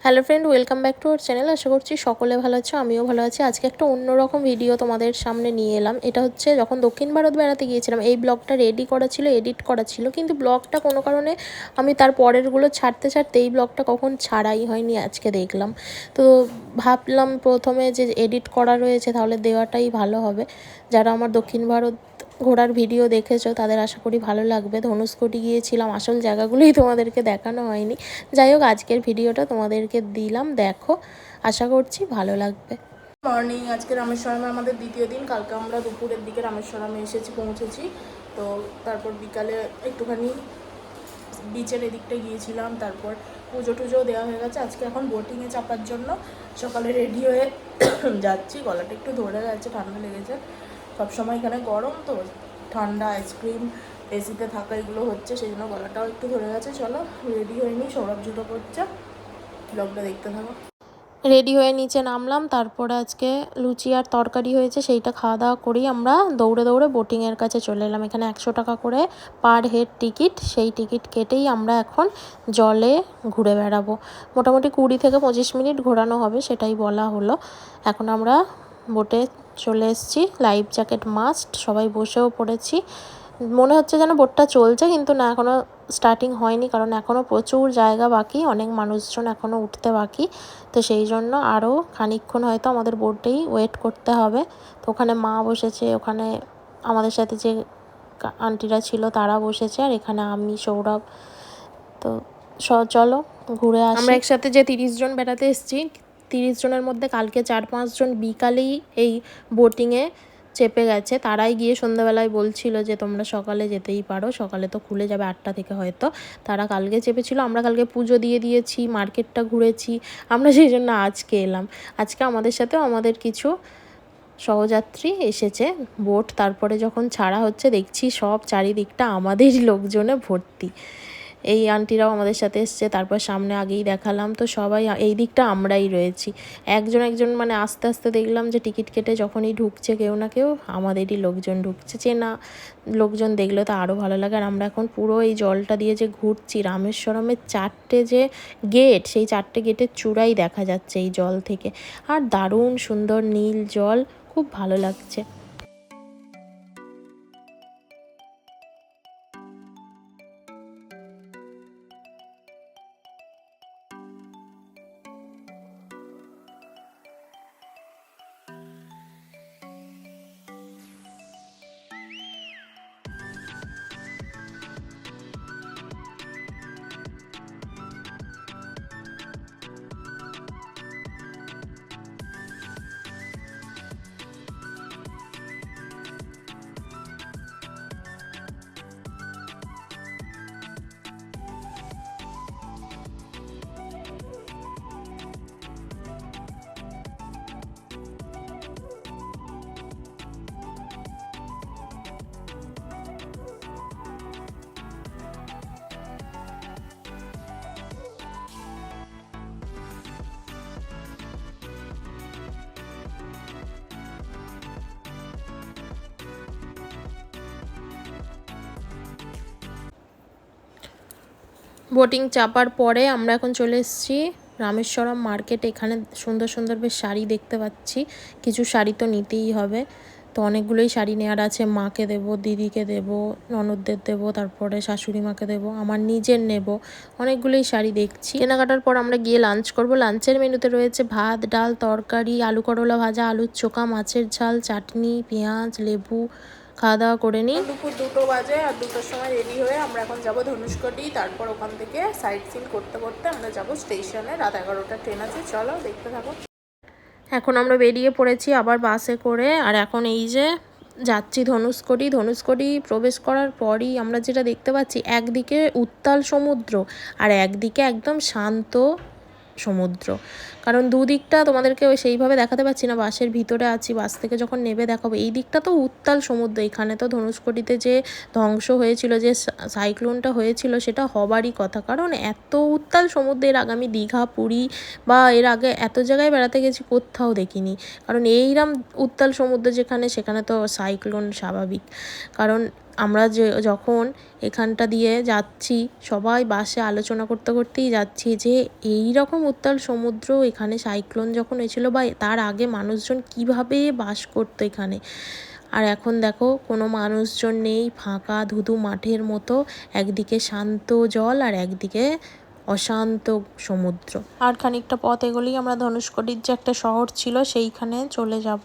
Hello friend, welcome back to our channel. আশা করছি সকলে ভালো আছো, আমিও ভালো আছি। আজকে একটা অন্যরকম ভিডিও তোমাদের সামনে নিয়ে এলাম। এটা হচ্ছে যখন দক্ষিণ ভারত বেড়াতে গিয়েছিলাম, এই ব্লগটা রেডি করা ছিল, এডিট করা ছিল, কিন্তু ব্লগটা কোনো কারণে আমি তার পরেরগুলো ছাড়তে এই ব্লগটা কখন ছাড়াই হয়নি, আজকে দেখলাম। তো ভাবলাম প্রথমে যে এডিট করা রয়েছে তাহলে দেওয়াটাই ভালো হবে। যারা আমার দক্ষিণ ভারত ঘোরার ভিডিও দেখেছো তাদের আশা করি ভালো লাগবে। ধনুষকোটি গিয়েছিলাম, আসল জায়গাগুলোই তোমাদেরকে দেখানো হয়নি। যাই হোক, আজকের ভিডিওটা তোমাদেরকে দিলাম, দেখো, আশা করছি ভালো লাগবে। মর্নিং, আজকে রামেশ্বরমে আমাদের দ্বিতীয় দিন। কালকে আমরা দুপুরের দিকে রামেশ্বরমে পৌঁছেছি। তো তারপর বিকালে একটুখানি বিচের এদিকটা গিয়েছিলাম, তারপর পুজো টুজোও দেওয়া হয়ে গেছে। আজকে এখন বোটিংয়ে চাপার জন্য সকালে রেডি হয়ে যাচ্ছি। গলাটা একটু ধরে গেছে, ঠান্ডা লেগেছে। সবসময় এখানে গরম, তো ঠান্ডা, আইসক্রিম, এসিতে থাকা এগুলো হচ্ছে, সেই জন্য গলাটাও একটু ধরে গেছে। চলো রেডি হয়ে নিই, সৌরভ জুতো করছে, ব্লগটা দেখতে থাকো। রেডি হয়ে নিচে নামলাম, তারপরে আজকে লুচি আর তরকারি হয়েছে, সেইটা খাওয়া দাওয়া করেই আমরা দৌড়ে দৌড়ে বোটিংয়ের কাছে চলে এলাম। এখানে 100 টাকা করে পার হেড টিকিট, সেই টিকিট কেটেই আমরা এখন জলে ঘুরে বেড়াবো। মোটামুটি 20 থেকে 25 মিনিট ঘোরানো হবে, সেটাই বলা হলো। এখন আমরা বোটে চলে এসেছি, লাইফ জ্যাকেট মাস্ট, সবাই বসেও পড়েছি। মনে হচ্ছে যেন বোটটা চলছে, কিন্তু না, এখনও স্টার্টিং হয়নি, কারণ এখনও প্রচুর জায়গা বাকি, অনেক মানুষজন এখনও উঠতে বাকি। তো সেই জন্য আরও খানিকক্ষণ হয়তো আমাদের বোটেই ওয়েট করতে হবে। তো ওখানে মা বসেছে, ওখানে আমাদের সাথে যে আন্টিরা ছিল তারা বসেছে, আর এখানে আমি, সৌরভ। তো চলো ঘুরে আসি। আমরা একসাথে যে 30 জন বেড়াতে এসেছি, 30 জনের মধ্যে কালকে 4-5 জন বিকালেই এই বোটিংয়ে চেপে গেছে। তারাই গিয়ে সন্ধ্যাবেলায় বলছিল যে তোমরা সকালে যেতেই পারো, সকালে তো খুলে যাবে 8টা থেকে হয়তো। তারা কালকে চেপেছিল। আমরা কালকে পুজো দিয়ে দিয়েছি, মার্কেটটা ঘুরেছি, আমরা সেই জন্য আজকে এলাম। আজকে আমাদের সাথেও আমাদের কিছু সহযাত্রী এসেছে বোট। তারপরে যখন ছাড়া হচ্ছে দেখছি সব চারিদিকটা আমাদেরই লোকজনে ভর্তি। এই আন্টিরাও আমাদের সাথে এসছে, তারপর সামনে আগেই দেখালাম, তো সবাই এই দিকটা আমরাই রয়েছি। একজন মানে আস্তে আস্তে দেখলাম যে টিকিট কেটে যখনই ঢুকছে কেউ না কেউ, আমাদেরই লোকজন ঢুকছে। চেনা লোকজন দেখলে তো আরও ভালো লাগে। আর আমরা এখন পুরো এই জলটা দিয়ে যে ঘুরছি, রামেশ্বরমের 4টে যে গেট, সেই 4টে গেটের চূড়াই দেখা যাচ্ছে এই জল থেকে। আর দারুণ সুন্দর নীল জল, খুব ভালো লাগছে। বোটিং চাপার পরে আমরা এখন চলে এসেছি রামেশ্বরম মার্কেট। এখানে সুন্দর সুন্দর বেশ শাড়ি দেখতে পাচ্ছি। কিছু শাড়ি তো নিতেই হবে, তো অনেকগুলোই শাড়ি নেওয়ার আছে। মাকে দেবো, দিদিকে দেবো, ননদদের দেবো, তারপরে শাশুড়ি মাকে দেবো, আমার নিজের নেব। অনেকগুলোই শাড়ি দেখছি। কেনাকাটার পর আমরা গিয়ে লাঞ্চ করব। লাঞ্চের মেনুতে রয়েছে ভাত, ডাল, তরকারি, আলু করলা ভাজা, আলুর চোখা, মাছের ঝাল, চাটনি, পেঁয়াজ, লেবু। খাওয়া দাওয়া করে নিই। দুপুর 2টো বাজে, আর 2টোর সময় রেডি হয়ে আমরা এখন যাব ধনুষকোটি। তারপর ওখান থেকে সাইট সিন করতে করতে আমরা যাব স্টেশনে। রাত 11টার ট্রেন আছে, চলো দেখতে থাকো। এখন আমরা বেরিয়ে পড়েছি আবার বাসে করে, আর এখন এই যে যাচ্ছি ধনুষকোটি। ধনুষকোটি প্রবেশ করার পরই আমরা যেটা দেখতে পাচ্ছি, একদিকে উত্তাল সমুদ্র আর একদিকে একদম শান্ত সমুদ্র। কারণ দুদিকটা তোমাদেরকে সেইভাবে দেখাতে পারছি না, বাসের ভিতরে আছি, বাস থেকে যখন নেবে দেখাবো। এই দিকটা তো উত্তাল সমুদ্র। এখানে তো ধনুষকোটিতে যে ধ্বংস হয়েছিল, যে সাইক্লোনটা হয়েছিল, সেটা হবারই কথা। কারণ এত উত্তাল সমুদ্রের আগে আমি দীঘা, পুরী বা এর আগে এত জায়গায় বেড়াতে গেছি, কোথাও দেখিনি। কারণ এইরকম উত্তাল সমুদ্র যেখানে, সেখানে তো সাইক্লোন স্বাভাবিক। কারণ আমরা যখন এখানটা দিয়ে যাচ্ছি সবাই বাসে আলোচনা করতে করতেই যাচ্ছি যে এই রকম উত্তাল সমুদ্র, এখানে সাইক্লোন যখন হয়েছিল বা তার আগে মানুষজন কিভাবে বাস করতো এখানে। আর এখন দেখো কোনো মানুষজন নেই, ফাঁকা ধুধু মাঠের মতো, একদিকে শান্ত জল আর একদিকে অশান্ত সমুদ্র। আর খানিকটা পথ এগোলেই আমরা ধনুষকোটির যে একটা শহর ছিল সেইখানে চলে যাব।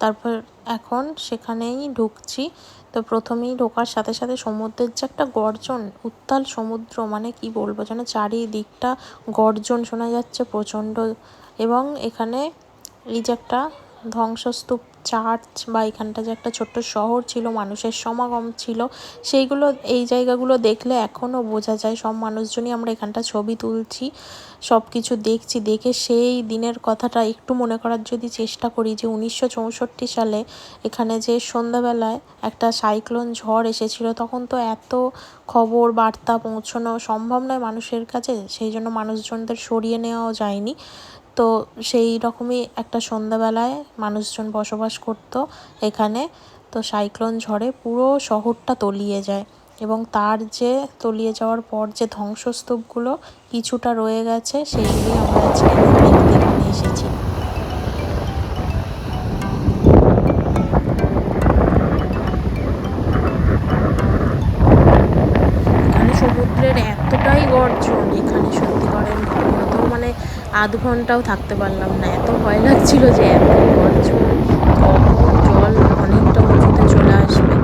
তারপর এখন সেখানেই ঢুকছি। তো প্রথমেই ঢোকার সাথে সাথে সমুদ্রের যে একটা গর্জন, উত্তাল সমুদ্র, মানে কি বলবো, যেন চারিদিকটা গর্জন শোনা যাচ্ছে প্রচণ্ড। এবং এখানে এই যে একটা ধ্বংসস্তূপ চার্চ বা এখানটা যে একটা ছোট্ট শহর ছিল, মানুষের সমাগম ছিল, সেইগুলো এই জায়গাগুলো দেখলে এখনও বোঝা যায়। সব মানুষজনই আমরা এখানটা ছবি তুলছি, সব কিছু দেখছি। দেখে সেই দিনের কথাটা একটু মনে করার যদি চেষ্টা করি যে 1964 সালে এখানে যে সন্ধ্যাবেলায় একটা সাইক্লোন ঝড় এসেছিল, তখন তো এত খবর বার্তা পৌঁছানো সম্ভব নয় মানুষের কাছে, সেই জন্য মানুষজনদের সরিয়ে নেওয়াও যায়নি। তো সেই রকমই একটা সন্ধ্যাবেলায় মানুষজন বসবাস করতো এখানে। তো সাইক্লোন ঝড়ে পুরো শহরটা তলিয়ে যায় এবং তার যে তলিয়ে যাওয়ার পর যে ধ্বংসস্তূপগুলো কিছুটা রয়ে গেছে, সেইগুলি আমরা আজকে দেখতে এখানে এসেছি। এখানে সমুদ্রের এতটাই গর্জন, এখানে সত্যি করেন রীতিমতো মানে আধ ঘন্টাও থাকতে পারলাম না, এত ভয় লাগছিল যে এত গর্জন, কখন জল অনেকটা উঁচুতে চলে আসবে।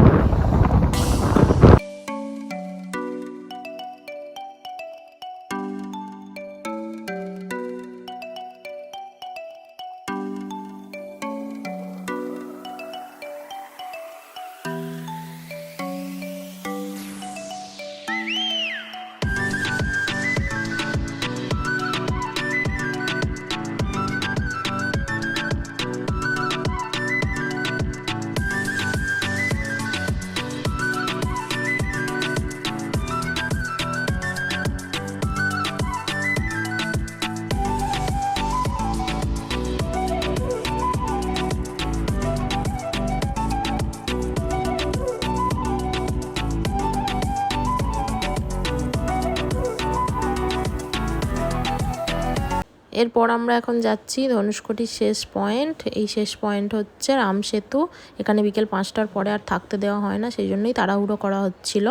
এরপর আমরা এখন যাচ্ছি ধনুষকোটির শেষ পয়েন্ট। এই শেষ পয়েন্ট হচ্ছে রাম সেতু। এখানে বিকেল 5টার পরে আর থাকতে দেওয়া হয় না, সেই জন্যই তাড়াহুড়ো করা হচ্ছিল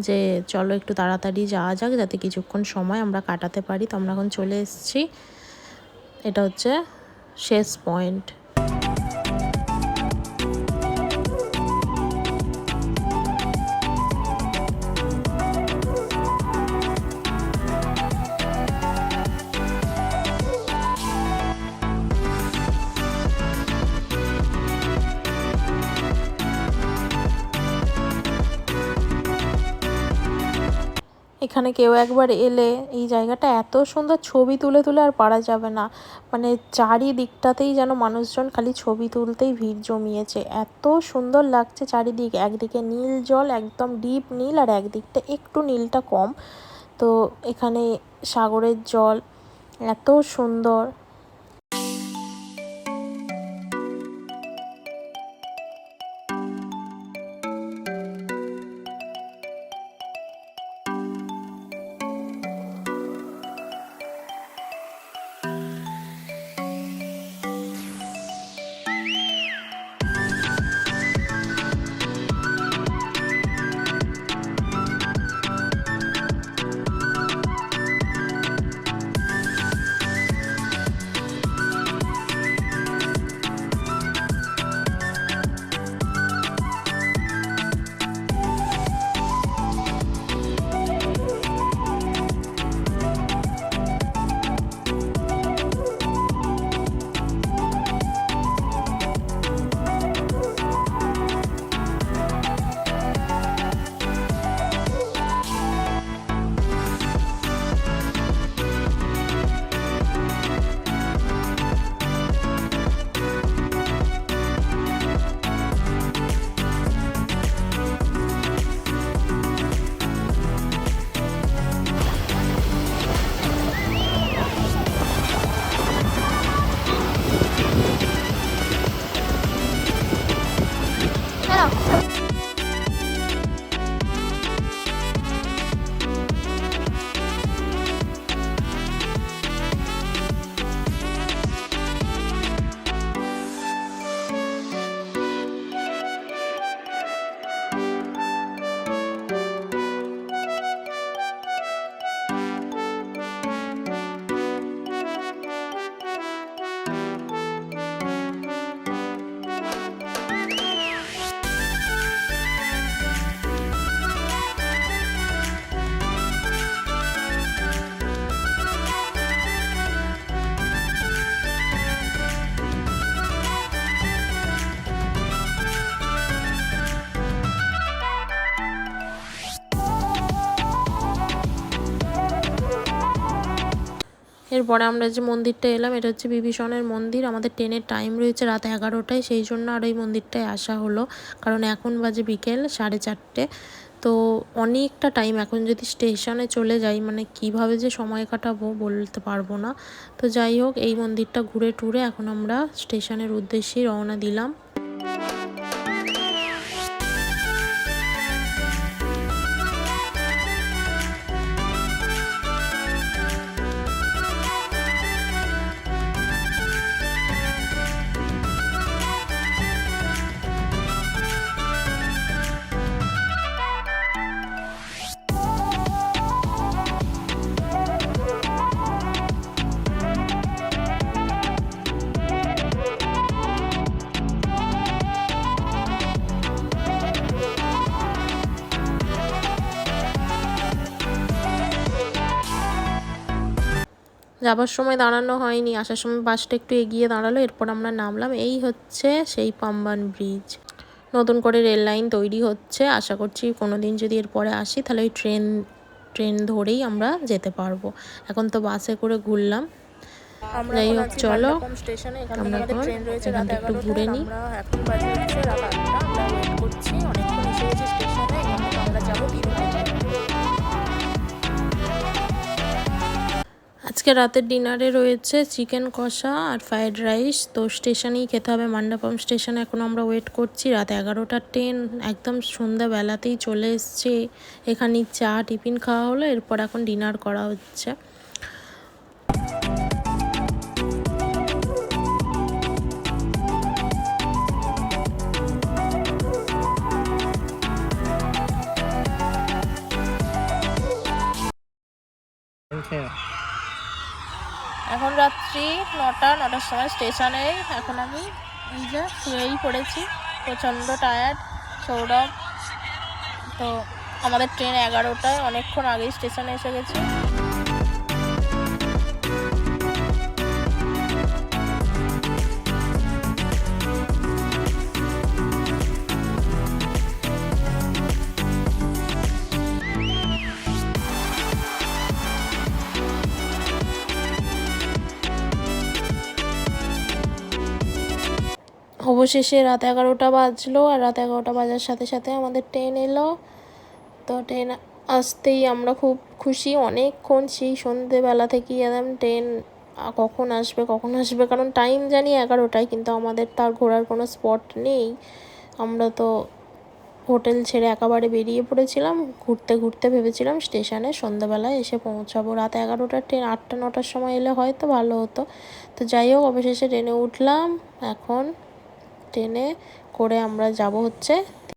যে চলো একটু তাড়াতাড়ি যাওয়া যাক যাতে কিছুক্ষণ সময় আমরা কাটাতে পারি। তো আমরা এখন চলে এসেছি, এটা হচ্ছে শেষ পয়েন্ট। এখানে কেউ একবার এলে এই জায়গাটা এত সুন্দর, ছবি তুলে তুলে আর পারা যাবে না। মানে চারিদিকটাতেই যেন মানুষজন খালি ছবি তুলতেই ভিড় জমিয়েছে, এত সুন্দর লাগছে চারিদিক। একদিকে নীল জল, একদম ডিপ নীল, আর একদিকটা একটু নীলটা কম। তো এখানে সাগরের জল এত সুন্দর। এরপরে আমরা যে মন্দিরটা এলাম এটা হচ্ছে বিভীষণের মন্দির। আমাদের ট্রেনের টাইম রয়েছে রাত 11টায়, সেই জন্য আর এই মন্দিরটায় আসা হলো, কারণ এখন বাজে বিকেল 4:30। তো অনেকটা টাইম, এখন যদি স্টেশনে চলে যাই মানে কিভাবে যে সময় কাটাবো বলতে পারবো না। তো যাই হোক, এই মন্দিরটা ঘুরে টুরে এখন আমরা স্টেশনের উদ্দেশ্যেই রওনা দিলাম। যাবার সময় দাঁড়ানো হয়নি, আসার সময় বাসটা একটু এগিয়ে দাঁড়ালো, এরপর আমরা নামলাম। এই হচ্ছে সেই পাম্বান ব্রিজ। নতুন করে রেল লাইন তৈরি হচ্ছে, আশা করছি কোনো দিন যদি এরপরে আসি তাহলে ওই ট্রেন ধরেই আমরা যেতে পারবো। এখন তো বাসে করে ঘুরলাম। যাই হোক চলো, আমরা এখন এখান থেকে একটু ঘুরে নিই। এখন বাজে হচ্ছে রাত 8টা, আমরা ওয়েট করছি, অনেকক্ষণ এসে গেছি স্টেশনে। এখান থেকে আমরা যাবো তিরুপতি। আজকে রাতের ডিনারে রয়েছে চিকেন কষা আর ফ্রাইড রাইস। তো স্টেশনেই খেতে হবে, মান্ডাপম স্টেশনে এখন আমরা ওয়েট করছি। রাত 11টার ট্রেন, একদম সন্ধ্যাবেলাতেই চলে এসছে। এখানে চা টিফিন খাওয়া হলো, এরপর এখন ডিনার করা হচ্ছে। এখন রাত্রি 9টার সময় স্টেশনে। এখন আমি এই যে শুয়েই পড়েছি, প্রচণ্ড টায়ার্ড। সৌরভ তো আমাদের ট্রেন 11টায়, অনেকক্ষণ আগেই স্টেশনে এসে গেছি। অবশেষে রাত 11টা বাজলো, আর রাত 11টা বাজার সাথে সাথে আমাদের ট্রেন এলো। তো ট্রেন আসতেই আমরা খুব খুশি। অনেকক্ষণ সেই সন্ধেবেলা থেকেই একদম ট্রেন কখন আসবে কখন আসবে, কারণ টাইম জানি 11টায়, কিন্তু আমাদের তার ঘোরার কোনো স্পট নেই। আমরা তো হোটেল ছেড়ে একেবারে বেরিয়ে পড়েছিলাম, ঘুরতে ঘুরতে ভেবেছিলাম স্টেশনে সন্ধ্যাবেলায় এসে পৌঁছাবো। রাত 11টার ট্রেন 8টা-9টার সময় এলে হয়তো ভালো হতো। তো যাই হোক, অবশেষে ট্রেনে উঠলাম। এখন ট্রেনে করে আমরা যাব হচ্ছে